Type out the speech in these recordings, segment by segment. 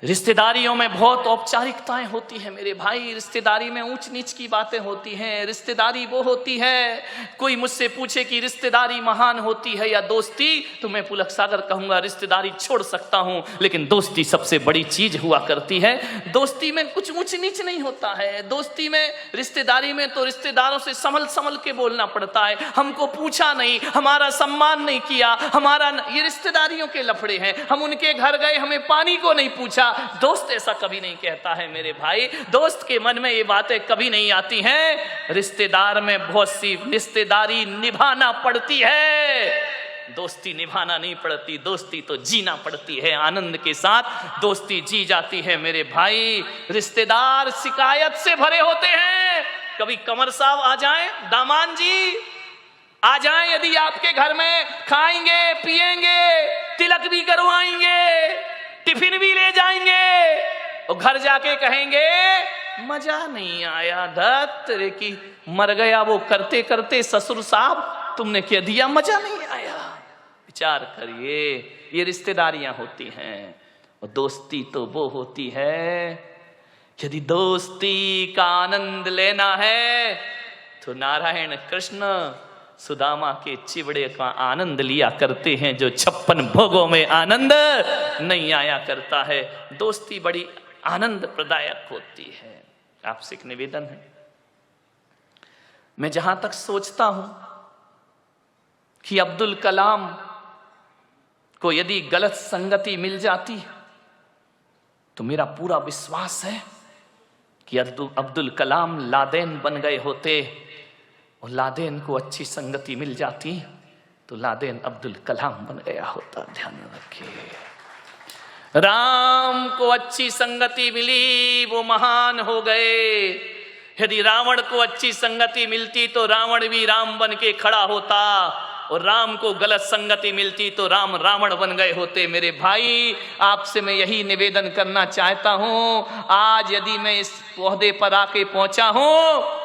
रिश्तेदारियों में बहुत औपचारिकताएं होती हैं मेरे भाई। रिश्तेदारी में ऊंच नीच की बातें होती हैं। रिश्तेदारी वो होती है, कोई मुझसे पूछे कि रिश्तेदारी महान होती है या दोस्ती, तो मैं पुलक सागर कहूंगा रिश्तेदारी छोड़ सकता हूं, लेकिन दोस्ती सबसे बड़ी चीज हुआ करती है। दोस्ती में कुछ ऊंच नीच नहीं होता है। दोस्ती में, रिश्तेदारी में तो रिश्तेदारों से संभल संभल के बोलना पड़ता है। हमको पूछा नहीं, हमारा सम्मान नहीं किया, हमारा, ये रिश्तेदारियों के लफड़े हैं। हम उनके घर गए, हमें पानी को नहीं पूछा। दोस्त ऐसा कभी नहीं कहता है मेरे भाई। दोस्त के मन में ये बातें कभी नहीं आती हैं। रिश्तेदार में बहुत सी रिश्तेदारी निभाना पड़ती है, दोस्ती निभाना नहीं पड़ती। दोस्ती तो जीना पड़ती है, आनंद के साथ दोस्ती जी जाती है मेरे भाई। रिश्तेदार शिकायत से भरे होते हैं। कभी कमर साहब आ जाएं, दामान जी आ जाएं, यदि आपके घर में खाएंगे पिएंगे, तिलक भी करवाएंगे, टिफिन भी ले जाएंगे, और घर जाके कहेंगे मजा नहीं आया, धत तेरे की मर गया वो करते करते ससुर साहब, तुमने क्या दिया, मजा नहीं आया। विचार करिए, ये रिश्तेदारियां होती हैं। और दोस्ती तो वो होती है, यदि दोस्ती का आनंद लेना है तो नारायण कृष्ण सुदामा के चिवड़े का आनंद लिया करते हैं, जो 56 भोगों में आनंद नहीं आया करता है। दोस्ती बड़ी आनंद प्रदायक होती है। आपसे एक निवेदन है, मैं जहां तक सोचता हूं कि अब्दुल कलाम को यदि गलत संगति मिल जाती तो मेरा पूरा विश्वास है कि अब्दुल कलाम लादेन बन गए होते, और लादेन को अच्छी संगति मिल जाती तो लादेन अब्दुल कलाम बन गया होता। ध्यान रखिए, राम को अच्छी संगति मिली, वो महान हो गए। यदि रावण को अच्छी संगति मिलती तो रावण भी राम बन के खड़ा होता, और राम को गलत संगति मिलती तो राम रावण बन गए होते। मेरे भाई, आपसे मैं यही निवेदन करना चाहता हूं। आज यदि मैं इस ओहदे पर आके पहुंचा हूं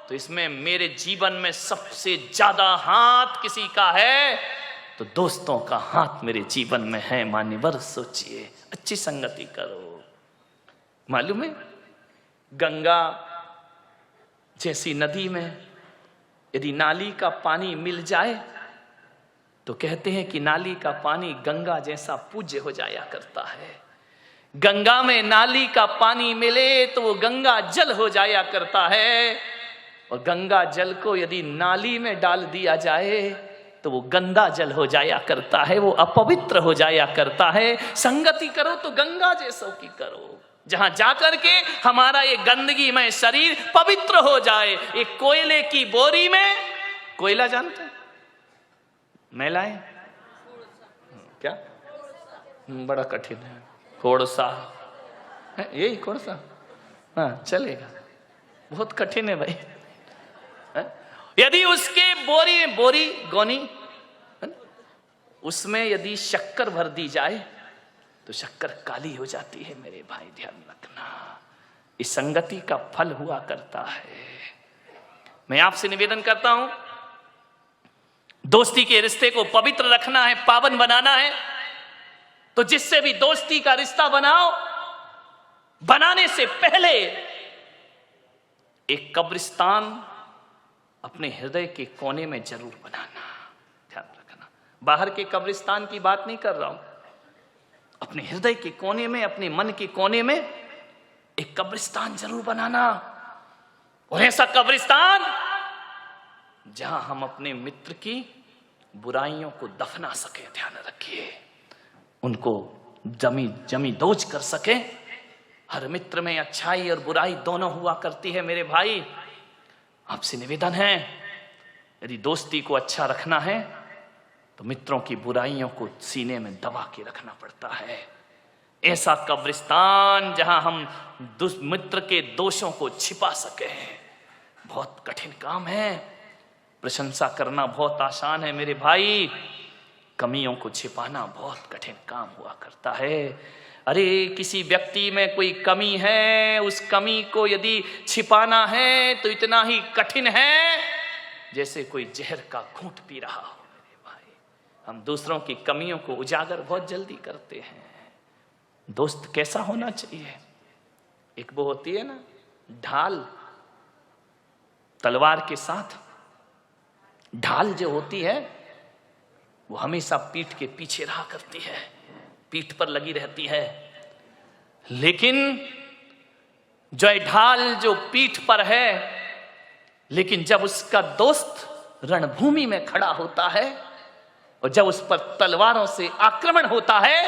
तो इसमें मेरे जीवन में सबसे ज्यादा हाथ किसी का है तो दोस्तों का हाथ मेरे जीवन में है। मान्यवर, सोचिए, अच्छी संगति करो। मालूम है, गंगा जैसी नदी में यदि नाली का पानी मिल जाए तो कहते हैं कि नाली का पानी गंगा जैसा पूज्य हो जाया करता है। गंगा में नाली का पानी मिले तो वो गंगा जल हो जाया करता है, और गंगा जल को यदि नाली में डाल दिया जाए तो वो गंदा जल हो जाया करता है, वो अपवित्र हो जाया करता है। संगति करो तो गंगा जैसों की करो, जहां जाकर के हमारा ये गंदगी में शरीर पवित्र हो जाए। एक कोयले की बोरी में, कोयला जानते हैं, मैला है क्या, बड़ा कठिन है, कोड़सा है, यही कोड़सा, हाँ चलेगा, बहुत कठिन है भाई। यदि उसके बोरी गोनी उसमें यदि शक्कर भर दी जाए तो शक्कर काली हो जाती है। मेरे भाई ध्यान रखना, इस संगति का फल हुआ करता है। मैं आपसे निवेदन करता हूं, दोस्ती के रिश्ते को पवित्र रखना है, पावन बनाना है, तो जिससे भी दोस्ती का रिश्ता बनाओ, बनाने से पहले एक कब्रिस्तान अपने हृदय के कोने में जरूर बनाना। ध्यान रखना, बाहर के कब्रिस्तान की बात नहीं कर रहा हूं, अपने हृदय के कोने में, अपने मन के कोने में एक कब्रिस्तान जरूर बनाना। और ऐसा कब्रिस्तान जहां हम अपने मित्र की बुराइयों को दफना सके। ध्यान रखिए, उनको जमी दोज कर सके। हर मित्र में अच्छाई और बुराई दोनों हुआ करती है। मेरे भाई, आपसे निवेदन है, यदि दोस्ती को अच्छा रखना है तो मित्रों की बुराइयों को सीने में दबा के रखना पड़ता है। ऐसा कब्रिस्तान जहां हम मित्र के दोषों को छिपा सके, बहुत कठिन काम है। प्रशंसा करना बहुत आसान है मेरे भाई, कमियों को छिपाना बहुत कठिन काम हुआ करता है। अरे किसी व्यक्ति में कोई कमी है, उस कमी को यदि छिपाना है तो इतना ही कठिन है जैसे कोई जहर का घूंट पी रहा हो। मेरे भाई, हम दूसरों की कमियों को उजागर बहुत जल्दी करते हैं, दोस्त कैसा होना चाहिए? एक वो होती है ना ढाल, तलवार के साथ। ढाल जो होती है वो हमेशा पीठ के पीछे रहा करती है, पीठ पर लगी रहती है। लेकिन जो ढाल जो पीठ पर है, लेकिन जब उसका दोस्त रणभूमि में खड़ा होता है और जब उस पर तलवारों से आक्रमण होता है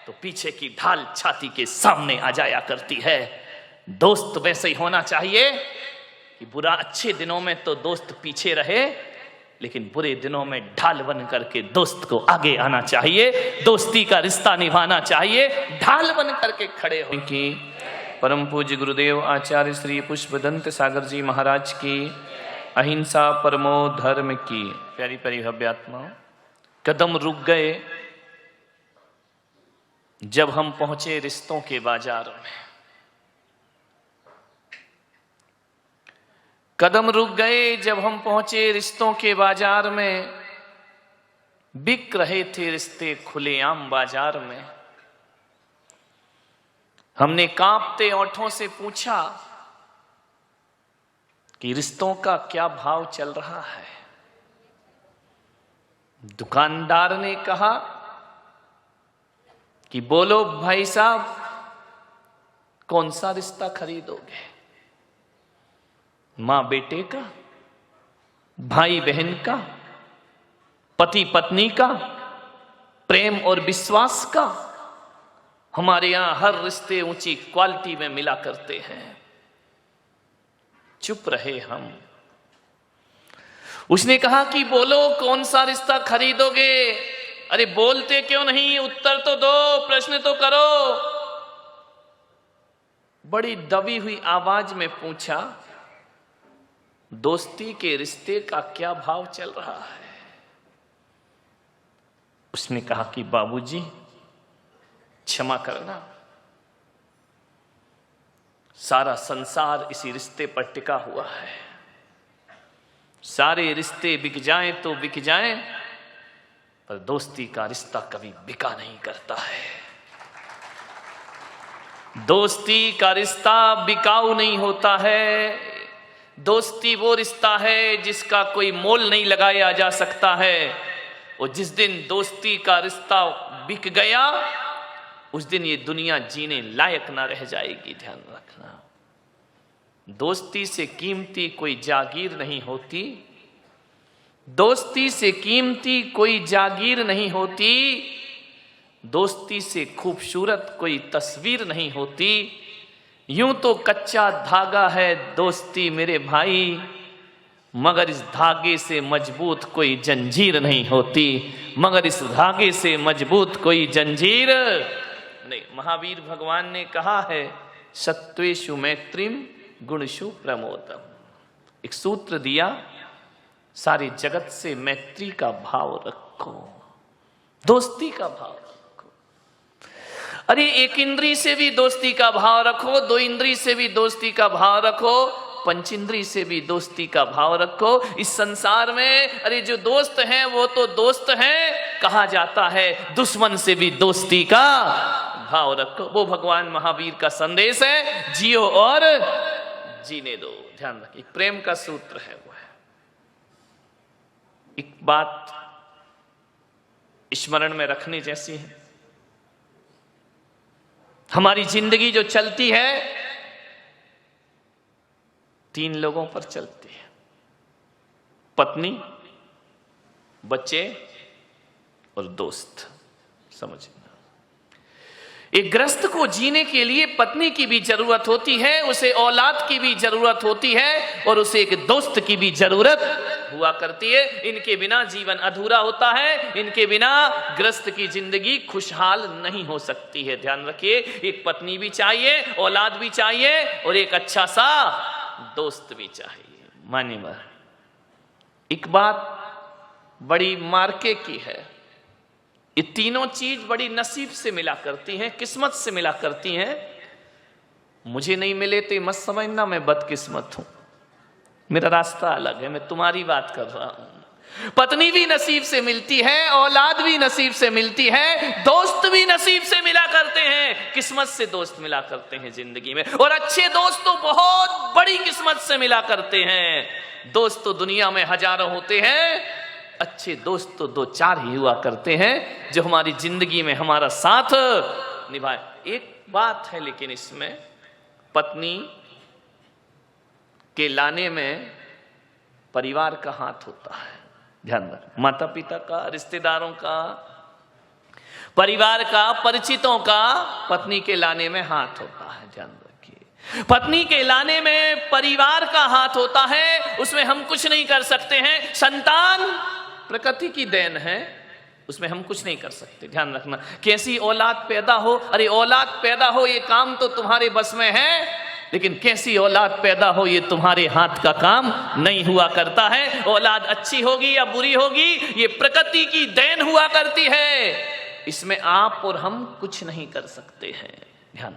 तो पीछे की ढाल छाती के सामने आ जाया करती है। दोस्त वैसे ही होना चाहिए कि बुरा अच्छे दिनों में तो दोस्त पीछे रहे, लेकिन बुरे दिनों में ढाल बन करके दोस्त को आगे आना चाहिए, दोस्ती का रिश्ता निभाना चाहिए, ढाल बन करके खड़े हो की। परम पूज्य गुरुदेव आचार्य श्री पुष्पदंत सागर जी महाराज की अहिंसा परमो धर्म की प्यारी प्यारी भव्यात्मा। कदम रुक गए जब हम पहुंचे रिश्तों के बाजार में, कदम रुक गए जब हम पहुंचे रिश्तों के बाजार में। बिक रहे थे रिश्ते खुलेआम बाजार में। हमने कांपते ओंठों से पूछा कि रिश्तों का क्या भाव चल रहा है। दुकानदार ने कहा कि बोलो भाई साहब, कौन सा रिश्ता खरीदोगे? मां बेटे का, भाई बहन का, पति पत्नी का, प्रेम और विश्वास का? हमारे यहां हर रिश्ते ऊंची क्वालिटी में मिला करते हैं। चुप रहे हम। उसने कहा कि बोलो कौन सा रिश्ता खरीदोगे? अरे बोलते क्यों नहीं, उत्तर तो दो, प्रश्न तो करो। बड़ी दबी हुई आवाज में पूछा, दोस्ती के रिश्ते का क्या भाव चल रहा है? उसने कहा कि बाबूजी क्षमा करना, सारा संसार इसी रिश्ते पर टिका हुआ है। सारे रिश्ते बिक जाएं तो बिक जाएं, पर दोस्ती का रिश्ता कभी बिका नहीं करता है। दोस्ती का रिश्ता बिकाऊ नहीं होता है। दोस्ती वो रिश्ता है जिसका कोई मोल नहीं लगाया जा सकता है। और जिस दिन दोस्ती का रिश्ता बिक गया, उस दिन ये दुनिया जीने लायक ना रह जाएगी। ध्यान रखना, दोस्ती से कीमती कोई जागीर नहीं होती। दोस्ती से कीमती कोई जागीर नहीं होती। दोस्ती से खूबसूरत कोई तस्वीर नहीं होती। यूं तो कच्चा धागा है दोस्ती मेरे भाई, मगर इस धागे से मजबूत कोई जंजीर नहीं होती। मगर इस धागे से मजबूत कोई जंजीर नहीं। महावीर भगवान ने कहा है, सत्वेषु मैत्रीम गुणषु प्रमोदम। एक सूत्र दिया, सारे जगत से मैत्री का भाव रखो, दोस्ती का भाव रखो। अरे एक इंद्री से भी दोस्ती का भाव रखो, दो इंद्री से भी दोस्ती का भाव रखो, पंच इंद्री से भी दोस्ती का भाव रखो। इस संसार में अरे जो दोस्त हैं वो तो दोस्त हैं, कहा जाता है दुश्मन से भी दोस्ती का भाव रखो। वो भगवान महावीर का संदेश है, जियो और जीने दो। ध्यान रखिए, प्रेम का सूत्र है वो है। एक बात स्मरण में रखने जैसी है, हमारी जिंदगी जो चलती है तीन लोगों पर चलती है, पत्नी, बच्चे और दोस्त। समझना, एक गृहस्थ को जीने के लिए पत्नी की भी जरूरत होती है, उसे औलाद की भी जरूरत होती है, और उसे एक दोस्त की भी जरूरत हुआ करती है। इनके बिना जीवन अधूरा होता है, इनके बिना गृहस्थ की जिंदगी खुशहाल नहीं हो सकती है। ध्यान रखिए, एक पत्नी भी चाहिए, औलाद भी चाहिए, और एक अच्छा सा दोस्त भी चाहिए। मानिए, एक बात बड़ी मार्के की है, ये तीनों चीज बड़ी नसीब से मिला करती हैं, किस्मत से मिला करती हैं। मुझे नहीं मिले तो मत समझना मैं बदकिस्मत हूं, मेरा रास्ता अलग है, मैं तुम्हारी बात कर रहा हूं। पत्नी भी नसीब से मिलती है, औलाद भी नसीब से मिलती है, दोस्त भी नसीब से मिला करते हैं, किस्मत से दोस्त मिला करते हैं जिंदगी में। और अच्छे दोस्त तो बहुत बड़ी किस्मत से मिला करते हैं। दोस्त तो दुनिया में हजारों होते हैं, अच्छे दोस्त तो 2-4 ही हुआ करते हैं जो हमारी जिंदगी में हमारा साथ निभाए। एक बात है लेकिन इसमें, पत्नी के लाने में परिवार का हाथ होता है, ध्यान रख। माता पिता का, रिश्तेदारों का, परिवार का, परिचितों का पत्नी के लाने में हाथ होता है, ध्यान रखिए। पत्नी के लाने में परिवार का हाथ होता है, उसमें हम कुछ नहीं कर सकते हैं। संतान प्रकृति की देन है, उसमें हम कुछ नहीं कर सकते, ध्यान रखना। कैसी औलाद पैदा हो, अरे औलाद पैदा हो ये काम तो तुम्हारे बस में है, लेकिन कैसी औलाद पैदा हो ये तुम्हारे हाथ का काम नहीं हुआ करता है। औलाद अच्छी होगी या बुरी होगी ये प्रकृति की देन हुआ करती है, इसमें आप और हम कुछ नहीं कर सकते हैं, ध्यान।